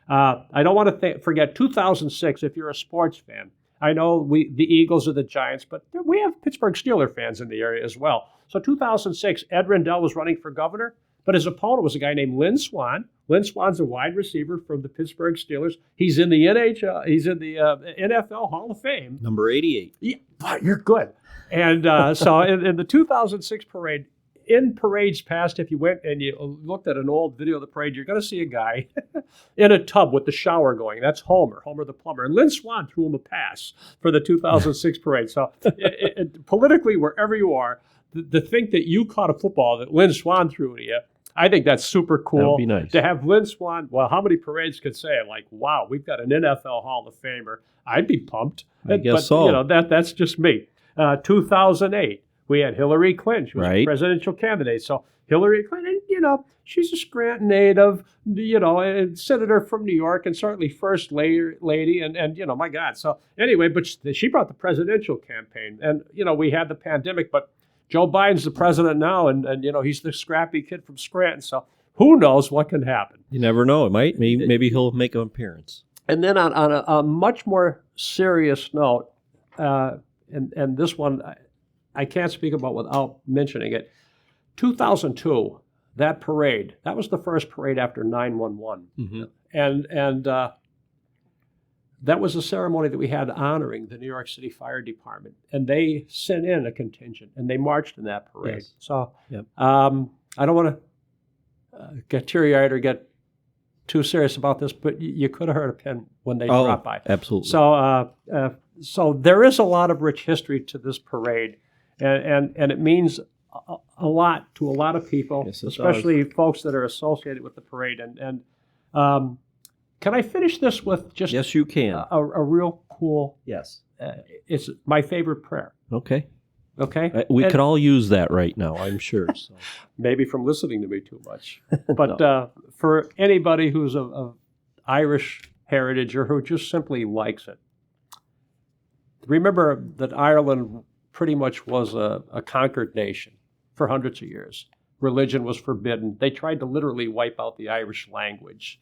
I don't want to forget 2006, if you're a sports fan. I know the Eagles are the Giants, but we have Pittsburgh Steelers fans in the area as well. So 2006, Ed Rendell was running for governor, but his opponent was a guy named Lynn Swann. Lynn Swann's a wide receiver from the Pittsburgh Steelers. He's in the NHL. He's in the NFL Hall of Fame. Number 88. Yeah, but you're good. And so in the 2006 parade, in parades past, if you went and you looked at an old video of the parade, you're going to see a guy in a tub with the shower going. That's Homer the plumber. And Lynn Swann threw him a pass for the 2006 parade. So politically, wherever you are, to think that you caught a football that Lynn Swann threw to you, I think that's super cool. That would be nice. To have Lynn Swann, well, how many parades could say, like, wow, we've got an NFL Hall of Famer? I'd be pumped. I guess so. You know, that's just me. 2008. We had Hillary Clinton. She was a presidential candidate. So Hillary Clinton, you know, she's a Scranton native, you know, and senator from New York, and certainly first lady, and you know, my God. So anyway, but she brought the presidential campaign. And, you know, we had the pandemic, but Joe Biden's the president now, and you know, he's the scrappy kid from Scranton. So who knows what can happen? You never know. It might. Maybe he'll make an appearance. And then on a much more serious note, and this one I can't speak about without mentioning it. 2002, that parade, that was the first parade after 9/11. Mm-hmm. And that was a ceremony that we had honoring the New York City Fire Department. And they sent in a contingent, and they marched in that parade. Yes. So I don't want to get teary-eyed or get too serious about this, but you could have heard a pin when they dropped by. Absolutely. So there is a lot of rich history to this parade. And it means a lot to a lot of people, Yes, it especially folks that are associated with the parade. And can I finish this with just Yes, you can. a real cool? Yes. It's my favorite prayer. Okay. Okay. We could all use that right now, I'm sure. So. Maybe from listening to me too much. But for anybody who's of Irish heritage or who just simply likes it, remember that Ireland pretty much was a conquered nation for hundreds of years. Religion was forbidden. They tried to literally wipe out the Irish language.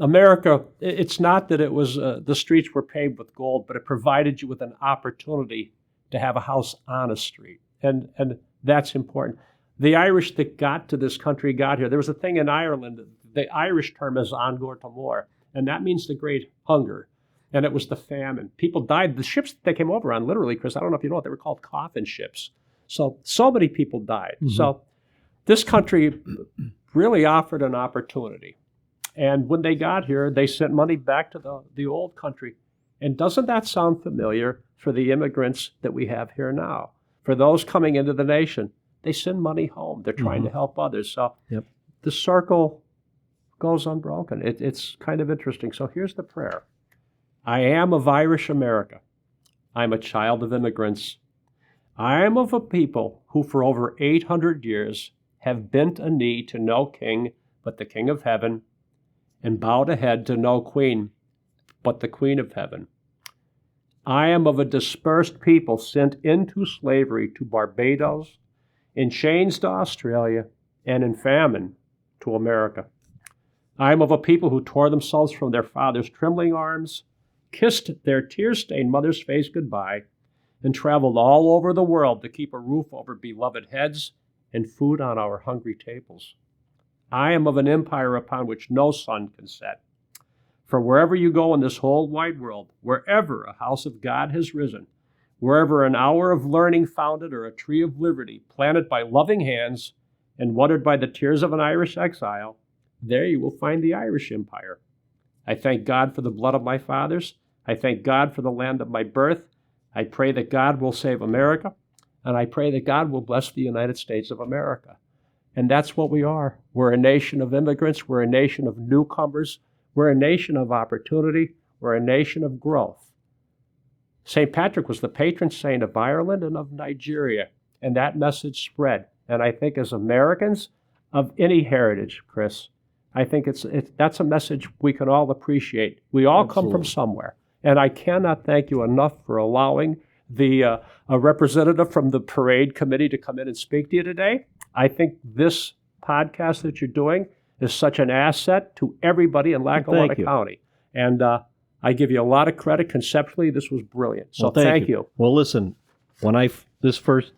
America, it's not that it was the streets were paved with gold, but it provided you with an opportunity to have a house on a street. And that's important. The Irish that got to this country got here. There was a thing in Ireland, the Irish term is An Gorta Mór, and that means the great hunger. And it was the famine. People died. The ships that they came over on, literally, Chris, I don't know if you know it, they were called coffin ships. So many people died. Mm-hmm. So this country really offered an opportunity. And when they got here, they sent money back to the old country. And doesn't that sound familiar for the immigrants that we have here now? For those coming into the nation, they send money home. They're trying to help others. So the circle goes unbroken. It's kind of interesting. So here's the prayer. I am of Irish America. I'm a child of immigrants. I am of a people who for over 800 years have bent a knee to no king but the King of Heaven, and bowed a head to no queen but the Queen of Heaven. I am of a dispersed people sent into slavery to Barbados, in chains to Australia, and in famine to America. I am of a people who tore themselves from their father's trembling arms, kissed their tear-stained mother's face goodbye, and traveled all over the world to keep a roof over beloved heads and food on our hungry tables. I am of an empire upon which no sun can set. For wherever you go in this whole wide world, wherever a house of God has risen, wherever an hour of learning founded or a tree of liberty planted by loving hands and watered by the tears of an Irish exile, there you will find the Irish Empire. I thank God for the blood of my fathers. I thank God for the land of my birth. I pray that God will save America, and I pray that God will bless the United States of America. And that's what we are. We're a nation of immigrants. We're a nation of newcomers. We're a nation of opportunity. We're a nation of growth. St. Patrick was the patron saint of Ireland and of Nigeria, and that message spread. And I think as Americans of any heritage, Chris, I think that's a message we can all appreciate. We all come from somewhere. And I cannot thank you enough for allowing a representative from the parade committee to come in and speak to you today. I think this podcast that you're doing is such an asset to everybody in Lackawanna County. And I give you a lot of credit. Conceptually, this was brilliant. So thank you. Well, listen, when I first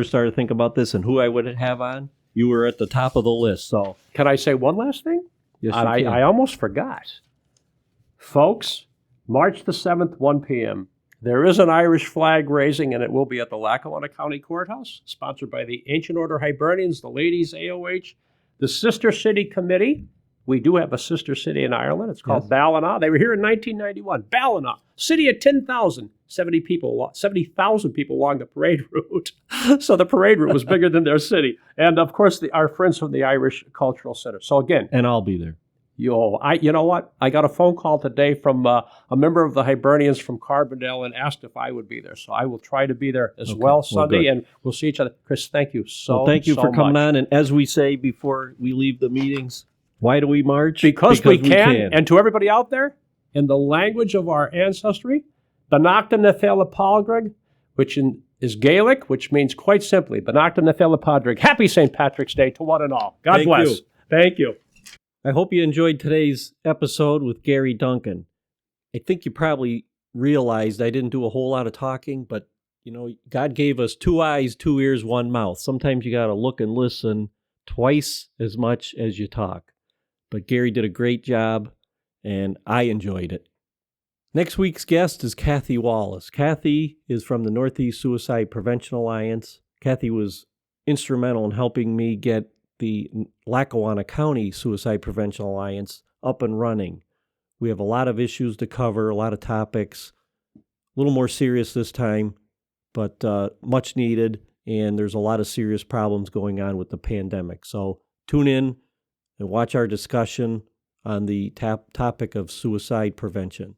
started thinking about this and who I would have on, you were at the top of the list. So can I say one last thing? Yes, you can. I almost forgot. Folks, March the 7th, 1 p.m., there is an Irish flag raising, and it will be at the Lackawanna County Courthouse, sponsored by the Ancient Order Hibernians, the Ladies AOH, the Sister City Committee. We do have a sister city in Ireland. It's called Ballina. They were here in 1991. Ballina, city of 10,000, 70,000 people along the parade route. So the parade route was bigger than their city. And, of course, our friends from the Irish Cultural Center. So, again. And I'll be there. You know what? I got a phone call today from a member of the Hibernians from Carbondale and asked if I would be there. So I will try to be there as well Sunday, and we'll see each other. Chris, thank you thank you for coming on. And as we say before we leave the meetings, why do we march? Because we can. And to everybody out there, in the language of our ancestry, Benachta na Fela Pádraig, which is Gaelic, which means quite simply, Benachta na Fela Pádraig. Happy St. Patrick's Day to one and all. God bless. Thank you. I hope you enjoyed today's episode with Gary Duncan. I think you probably realized I didn't do a whole lot of talking, but, God gave us 2 eyes, 2 ears, 1 mouth. Sometimes you got to look and listen twice as much as you talk. But Gary did a great job, and I enjoyed it. Next week's guest is Kathy Wallace. Kathy is from the Northeast Suicide Prevention Alliance. Kathy was instrumental in helping me get the Lackawanna County Suicide Prevention Alliance up and running. We have a lot of issues to cover, a lot of topics, a little more serious this time, but much needed. and there's a lot of serious problems going on with the pandemic. So tune in and watch our discussion on the topic of suicide prevention.